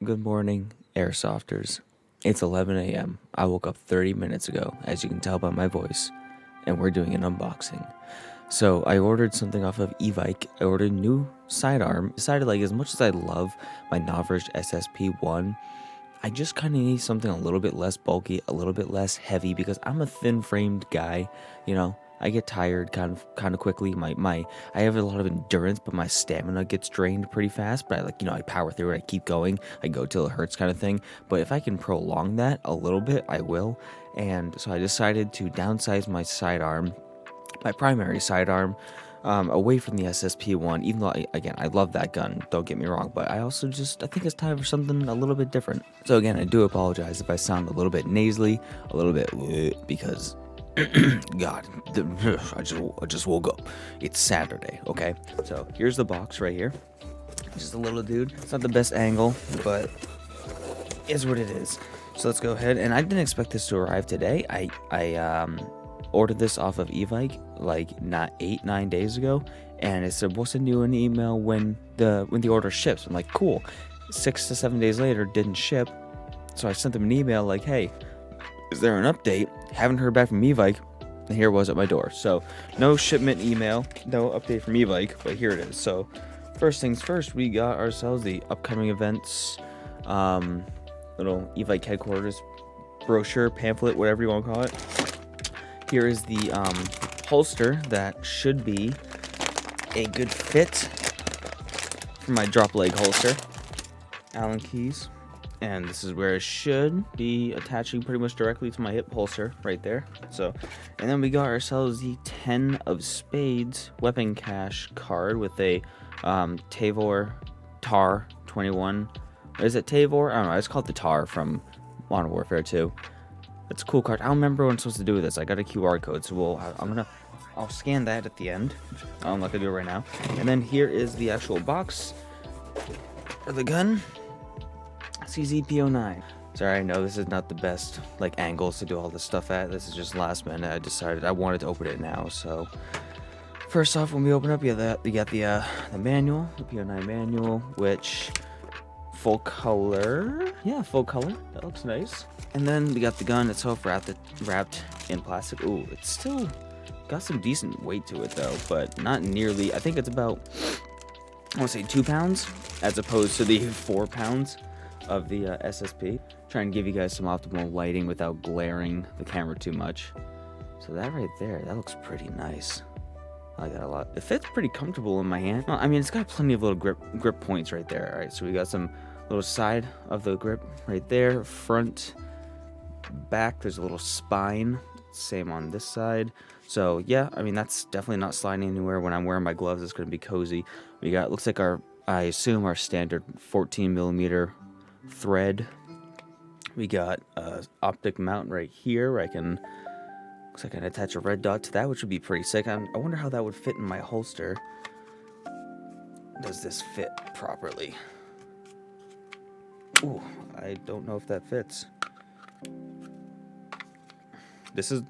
Good morning, Airsofters. It's 11 a.m. I woke up 30 minutes ago, as you can tell by my voice, and we're doing an unboxing. So I ordered something off of Evike. I ordered a new sidearm. Decided, like, as much as I love my Noverge SSP-1, I just kind of need something a little bit less bulky, a little bit less heavy, because I'm a thin-framed guy, you know. I get tired kind of quickly. I have a lot of endurance, but my stamina gets drained pretty fast. But I power through it. I keep going. I go till it hurts, kind of thing. But if I can prolong that a little bit, I will. And so I decided to downsize my sidearm, my primary sidearm, away from the SSP-1. Even though I love that gun. Don't get me wrong. But I think it's time for something a little bit different. So again, I do apologize if I sound a little bit nasally, a little bit because. God, I just woke up. It's Saturday, okay? So here's the box right here. Just a little dude. It's not the best angle, but it's what it is. So let's go ahead. And I didn't expect this to arrive today. I ordered this off of Evike like not 8-9 days ago, and it said we'll send you an email when the order ships. I'm like, cool. 6 to 7 days later, didn't ship. So I sent them an email like, hey, is there an update? Haven't heard back from Evike, and here it was at my door. So no shipment email, no update from Evike, but here it is. So first things first, we got ourselves the upcoming events, little Evike headquarters brochure, pamphlet, whatever you want to call it. Here is the holster that should be a good fit for my drop leg holster. Allen keys. And this is where it should be attaching pretty much directly to my hip holster right there. So, and then we got ourselves the 10 of spades weapon cache card with a Tavor Tar 21. Is it Tavor? I don't know. It's called the Tar from Modern Warfare 2. It's a cool card. I don't remember what I'm supposed to do with this. I got a QR code, so I'll scan that at the end. I'm not gonna do it right now. And then here is the actual box for the gun. CZP-09. Sorry, I know this is not the best angles to do all this stuff at. This is just last minute. I decided I wanted to open it now. So first off, when we open up, you got the manual, the P09 manual, which full color. Yeah, full color. That looks nice. And then we got the gun itself wrapped in plastic. Ooh, it's still got some decent weight to it though, but not nearly. I think it's about, I want to say 2 pounds as opposed to the 4 pounds of the SSP. Trying to give you guys some optimal lighting without glaring the camera too much. So that right there, that looks pretty nice. I like that a lot. It fits pretty comfortable in my hand. Well, I mean, it's got plenty of little grip points right there. All right, so we got some little side of the grip right there, front, back. There's a little spine. Same on this side. So yeah, I mean, that's definitely not sliding anywhere. When I'm wearing my gloves, it's going to be cozy. We got, looks like I assume our standard 14mm thread. We got optic mount right here where looks like I can attach a red dot to that, which would be pretty sick. I wonder how that would fit in my holster. Does this fit properly? Ooh, I don't know if that fits. This is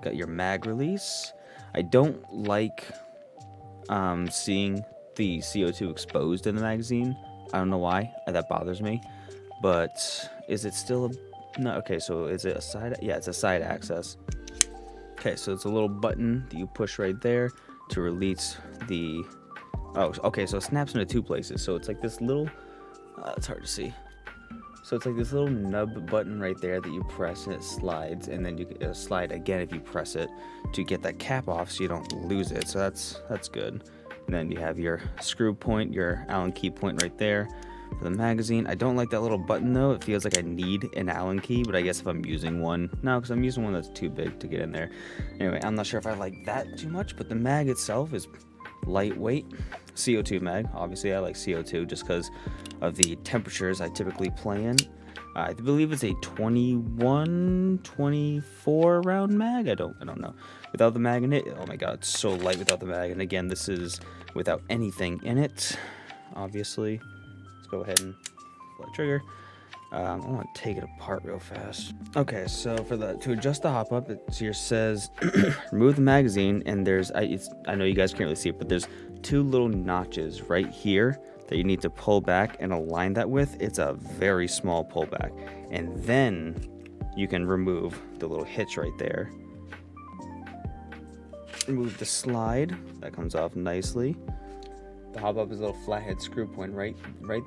got your mag release. I don't like seeing the CO2 exposed in the magazine. I don't know why that bothers me, but is it still no? Okay, so is it a side? Yeah, it's a side access. Okay, so it's a little button that you push right there to release the. Oh, okay, so it snaps into 2 places. So it's like this little. It's hard to see. So it's like this little nub button right there that you press and it slides, and then you slide again if you press it to get that cap off so you don't lose it. So that's good. And then you have your screw point, your Allen key point right there for the magazine. I don't like that little button though. It feels like I need an Allen key, but I guess if I'm using one, no, because I'm using one that's too big to get in there. Anyway, I'm not sure if I like that too much, but the mag itself is lightweight. CO2 mag. Obviously, I like CO2 just because of the temperatures I typically play in. I believe it's a 21, 24 round mag. I don't know. Without the mag in it, oh my god, it's so light without the mag. And again, this is without anything in it. Obviously, let's go ahead and pull the trigger. I want to take it apart real fast. Okay, so to adjust the hop up, it here says remove the magazine, and there's I know you guys can't really see it, but there's 2 little notches right here that you need to pull back and align that with. It's a very small pullback. And then you can remove the little hitch right there. Remove the slide. That comes off nicely. The hop up is a little flathead screw point right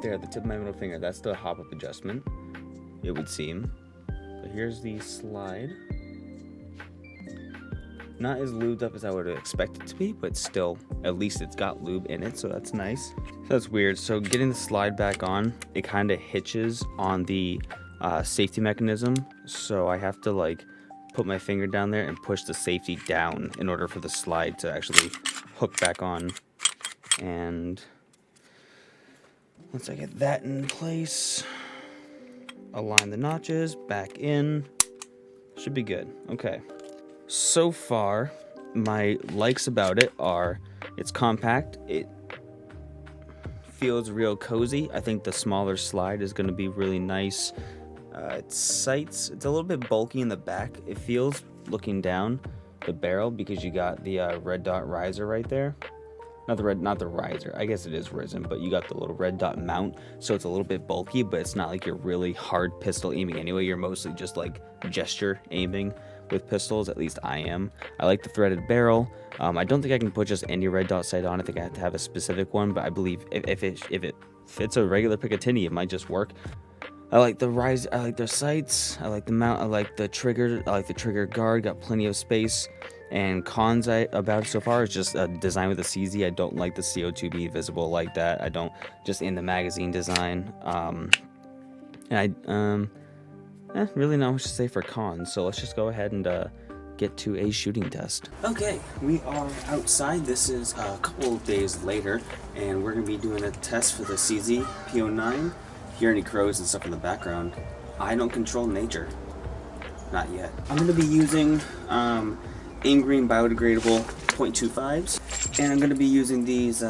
there at the tip of my middle finger. That's the hop up adjustment, it would seem. So here's the slide. Not as lubed up as I would have expected it to be, but still, at least it's got lube in it, so that's nice. So that's weird. So getting the slide back on, it kind of hitches on the safety mechanism. So I have to like put my finger down there and push the safety down in order for the slide to actually hook back on. And once I get that in place, align the notches back in, should be good. Okay, so far my likes about it are it's compact, it feels real cozy. I think the smaller slide is going to be really nice. It's a little bit bulky in the back. It feels, looking down the barrel, because you got the red dot riser right there. Not the riser. I guess it is risen, but you got the little red dot mount, so it's a little bit bulky, but it's not like you're really hard pistol aiming anyway. You're mostly just like gesture aiming with pistols. At least I am. I like the threaded barrel. I don't think I can put just any red dot sight on. I think I have to have a specific one, but I believe if it fits a regular Picatinny, it might just work. I like the rise. I like their sights. I like the mount. I like the trigger. I like the trigger guard. Got plenty of space. And cons about it so far is just design with the CZ. I don't like the CO2 being visible like that. I don't, just in the magazine design. And I really not much to say for cons. So let's just go ahead and get to a shooting test. Okay, we are outside. This is a couple of days later, and we're gonna be doing a test for the CZP-09. Hear any crows and stuff in the background. I don't control nature. Not yet. I'm gonna be using Green biodegradable 0.25s, and I'm going to be using these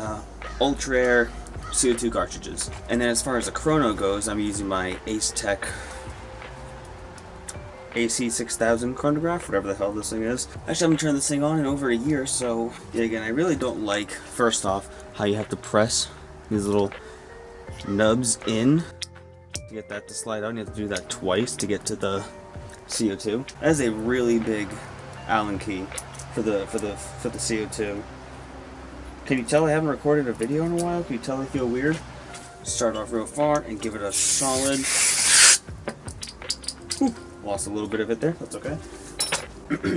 Ultra Air CO2 cartridges. And then as far as the Chrono goes, I'm using my Tech AC 6000 chronograph, whatever the hell this thing is. Actually, I haven't turned this thing on in over a year, so yeah, again, I really don't like, first off, how you have to press these little nubs in to get that to slide on. You have to do that twice to get to the CO2. That is a really big Allen key for the CO2. Can you tell I haven't recorded a video in a while? Can you tell I feel weird? Start off real far and give it a solid. Whew, lost a little bit of it there. That's okay.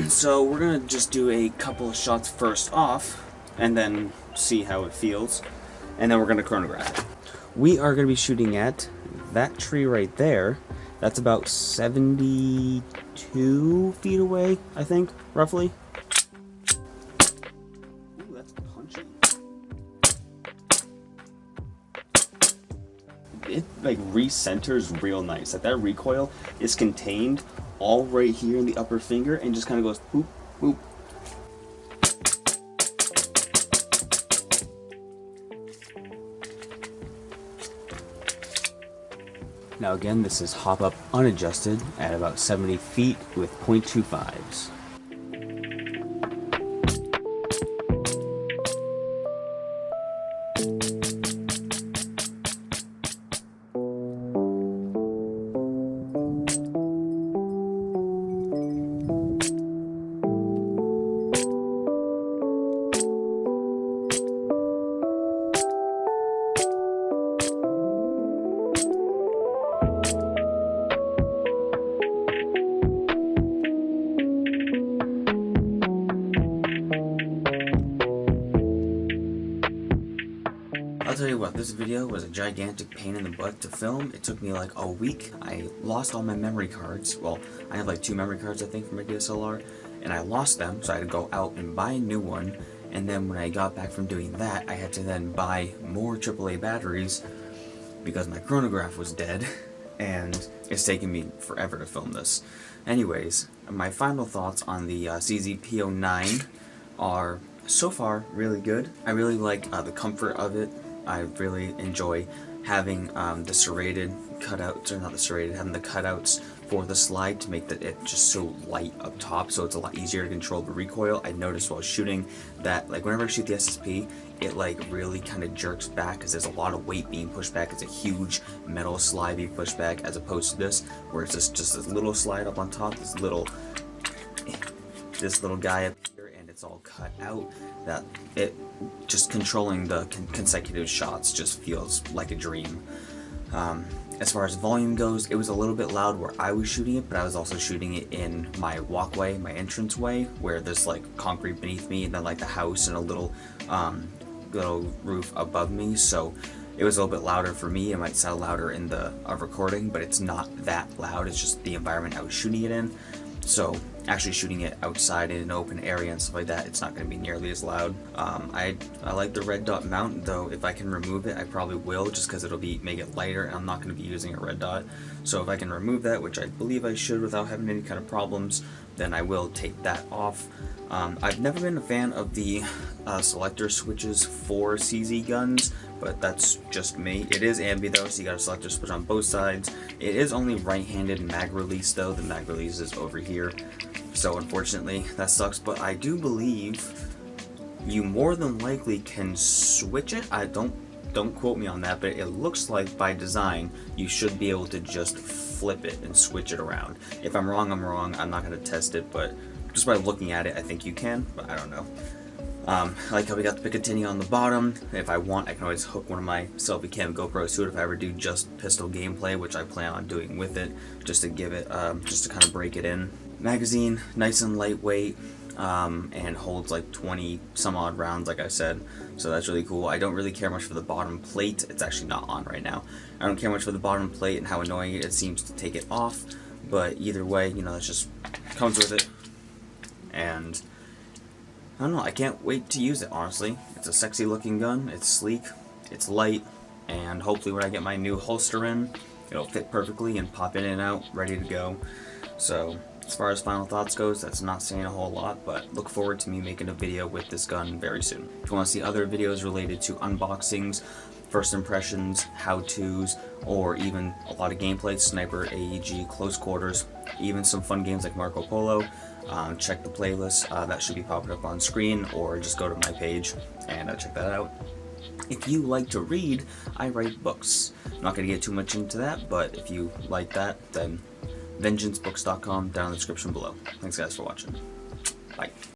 So we're gonna just do a couple of shots first off, and then see how it feels, and then we're gonna chronograph it. We are gonna be shooting at that tree right there. That's about 72 feet away, I think, roughly. Ooh, that's punchy. It like recenters real nice. Like that recoil is contained all right here in the upper finger and just kind of goes whoop, whoop. Now again, this is hop up unadjusted at about 70 feet with 0.25s. I'll tell you what, this video was a gigantic pain in the butt to film. It took me like a week. I lost all my memory cards. Well, I have like 2 memory cards I think for my DSLR, and I lost them, so I had to go out and buy a new one. And then when I got back from doing that, I had to then buy more AAA batteries because my chronograph was dead, and it's taken me forever to film this. Anyways, my final thoughts on the CZP-09 are so far really good. I really like the comfort of it. I really enjoy having the serrated cutouts, or not the serrated, having the cutouts for the slide to make it just so light up top, so it's a lot easier to control the recoil. I noticed while shooting that, like, whenever I shoot the SSP, it like really kind of jerks back because there's a lot of weight being pushed back. It's a huge metal slide being pushed back, as opposed to this, where it's just this little slide up on top, this little guy up here, and it's all cut out. That it just controlling the consecutive shots just feels like a dream. As far as volume goes, it was a little bit loud where I was shooting it, but I was also shooting it in my walkway, my entranceway, where there's like concrete beneath me, and then like the house and a little roof above me. So it was a little bit louder for me. It might sound louder in the recording, but it's not that loud. It's just the environment I was shooting it in. So actually shooting it outside in an open area and stuff like that, it's not going to be nearly as loud. I like the red dot mount, though. If I can remove it, I probably will, just because it'll make it lighter, and I'm not going to be using a red dot. So if I can remove that, which I believe I should without having any kind of problems, then I will take that off. I've never been a fan of the selector switches for CZ guns, but that's just me. It is ambi though, so you got a selector switch on both sides. It is only right-handed mag release though. The mag release is over here, so unfortunately that sucks. But I do believe you more than likely can switch it. I don't quote me on that, but it looks like by design you should be able to just flip it and switch it around. If I'm wrong, I'm wrong. I'm not going to test it, but just by looking at it, I think you can, but I don't know. I like how we got the Picatinny on the bottom. If I want, I can always hook one of my selfie cam GoPros to it if I ever do just pistol gameplay, which I plan on doing with it, just to give it, just to kind of break it in. Magazine, nice and lightweight, and holds like 20 some odd rounds, like I said, so that's really cool. I don't really care much for the bottom plate. It's actually not on right now. I don't care much for the bottom plate and how annoying it seems to take it off, but either way, you know, it just comes with it. And I don't know, I can't wait to use it, honestly. It's a sexy looking gun, it's sleek, it's light, and hopefully when I get my new holster in, it'll fit perfectly and pop in and out, ready to go. So as far as final thoughts goes, that's not saying a whole lot, but look forward to me making a video with this gun very soon. If you want to see other videos related to unboxings, first impressions, how-tos, or even a lot of gameplay, sniper, AEG, close quarters, even some fun games like Marco Polo, check the playlist. That should be popping up on screen, or just go to my page and check that out. If you like to read, I write books. I'm not going to get too much into that, but if you like that, then vengeancebooks.com down in the description below. Thanks guys for watching. Bye.